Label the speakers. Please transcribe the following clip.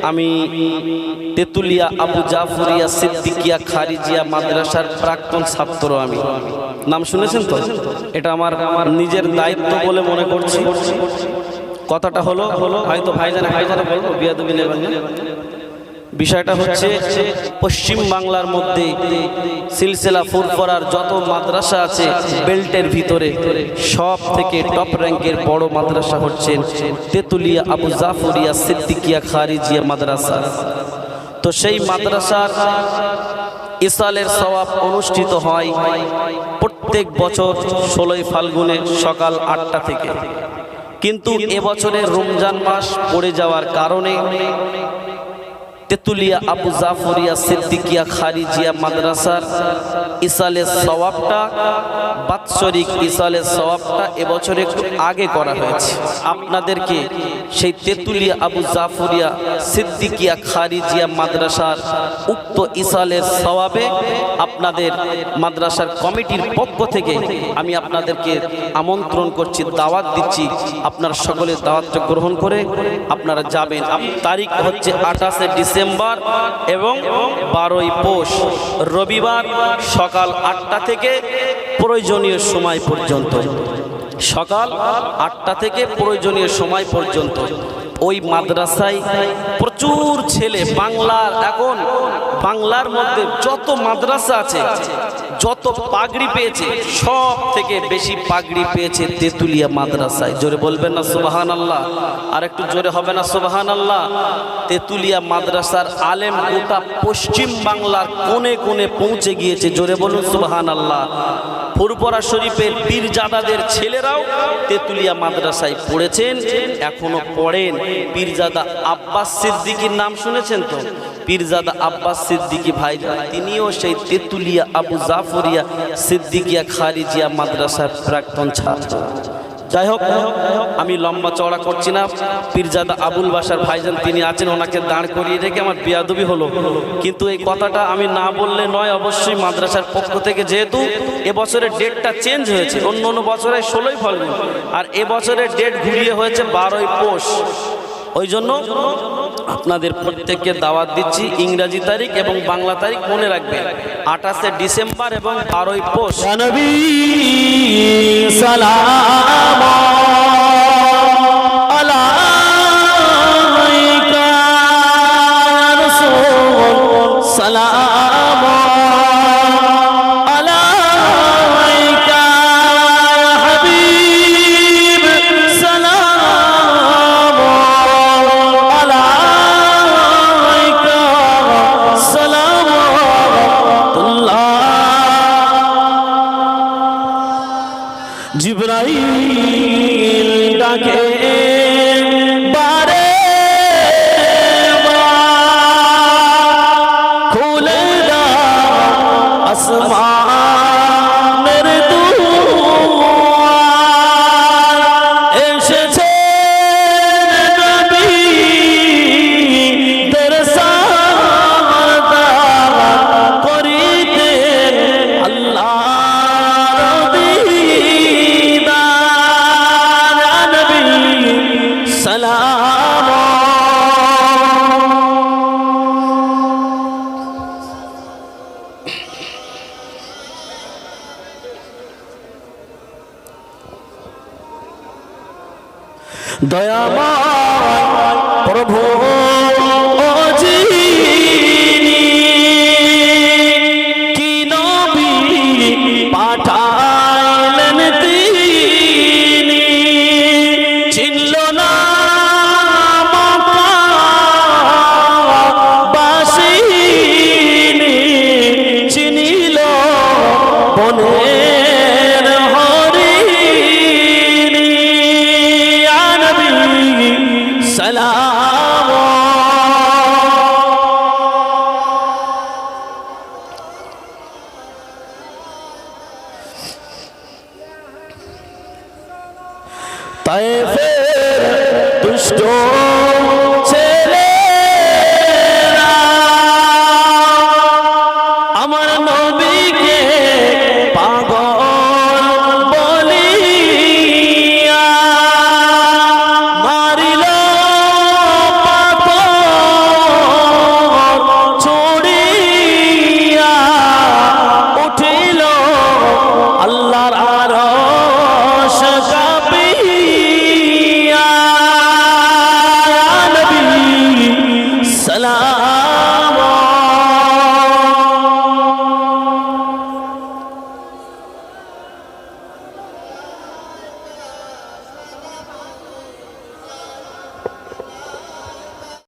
Speaker 1: আমি তেতুলিয়া আবু জাফরিয়া সিদ্দিকিয়া খারিজিয়া মাদ্রাসার প্রাক্তন ছাত্র। আমি নাম শুনেছেন তো? এটা আমার নিজের দায়িত্ব বলে মনে করছি। কথাটা হলো হয়তো ভাইজান বলবো, বিয়াদবি নেবেন না। বিষয়টা হচ্ছে পশ্চিম বাংলার মধ্যে সিলসিলা ফুরফুরার যত মাদ্রাসা আছে বেল্টের ভিতরে সব থেকে টপ র্যাঙ্কের বড় মাদ্রাসা হচ্ছে তেতুলিয়া আবু জাফরিয়া সিদ্দিকিয়া খারিজিয়া মাদ্রাসা। তো সেই মাদ্রাসার ইসালের সওয়াব অনুষ্ঠিত হয় প্রত্যেক বছর 16ই ফাল্গুনে সকাল 8টা থেকে। কিন্তু এবছরের রমজান মাস পড়ে যাওয়ার কারণে তেতুলিয়া আবু জাফরিয়া সিদ্দিকিয়া খারিজিয়া মাদ্রাসার ইসালের সওয়াবটা, বাৎসরিক ইসালের সওয়াবটা এবছর একটু আগে করা হয়েছে। আপনাদেরকে সেই তেতুলিয়া আবু জাফরিয়া সিদ্দিকিয়া খারিজিয়া মাদ্রাসার উক্ত ইসালের সওয়াবে আপনাদের মাদ্রাসার কমিটির পক্ষ থেকে আমি আপনাদেরকে আমন্ত্রণ করছি, দাওয়াত দিচ্ছি। আপনারা সকলে দাওয়াতটা গ্রহণ করে আপনারা যাবেন। তারিখ হচ্ছে 28শে ডিসেম্বর এবং 12ই পৌষ, রবিবার সকাল 8টা থেকে প্রয়োজনীয় সময় পর্যন্ত। সকাল 8টা থেকে প্রয়োজনীয় সময় পর্যন্ত ওই মাদ্রাসায় প্রচুর ছেলে, বাংলার এখন বাংলার মধ্যে যত মাদ্রাসা আছে, যত পাগড়ি পেয়েছে, সব থেকে বেশি পাগড়ি পেয়েছে তেতুলিয়া মাদ্রাসায়। জোরে বলবেন না সুবহানাল্লাহ? আর একটু জোরে হবে না সুবহানাল্লাহ? তেতুলিয়া মাদ্রাসার আলেম গোটা পশ্চিম বাংলার কোণে কোণে পৌঁছে গিয়েছে। জোরে বলুন সুবহানাল্লাহ। ফুরফুরা শরীফের পীরজাদাদের ছেলেরাও তেতুলিয়া মাদ্রাসায় পড়েছেন, এখনো পড়েন। পীরজাদা আব্বাস সিদ্দিকীর নাম শুনেছেন তো? পীরজাদা আব্বাস সিদ্দিকী ভাই, তিনিও সেই তেতুলিয়া আবু জাফরিয়া সিদ্দিকিয়া খারিজিয়া মাদ্রাসার প্রাক্তন ছাত্র। যাই হোক, আমি লম্বা চওড়া করছি না। পীরজাদা আবুল বাশার ভাইজান তিনি আছেন, ওনাকে দাঁড় করিয়ে রেখে আমার বিয়াদবি হলো। কিন্তু এই কথাটা আমি না বললে নয়, অবশ্যই মাদ্রাসার পক্ষ থেকে, যেহেতু এবছরের ডেটটা চেঞ্জ হয়েছে। অন্য বছরে 16ই ফাল্গুন, আর এবছরের ডেট ঘুরিয়ে হয়েছে 12ই পৌষ। ওই জন্য আপনাদের প্রত্যেককে দাওয়াত দিচ্ছি। ইংরাজি তারিখ এবং বাংলা তারিখ মনে রাখবেন, 28শে ডিসেম্বর এবং 12ই পৌষ।
Speaker 2: নবী সালাম আলাইকা রাসূল সালাম আলাইকা হাবিব সালাম আলাইকা সালামুল্লাহ। জিবরাইল ডাকে বারে খুলে দাও আসমানের দুয়ার, এসেছে নবী দের সারদার করিতে আল্লাহর দিদার। নবী সালাম দয়াময় প্রভু ও যিনি কি নবী পাঠাইলেন তিনি, চিনল না মক্কাবাসিনী, চিনিল বনের হরিণী। ইয়া নবী সালাম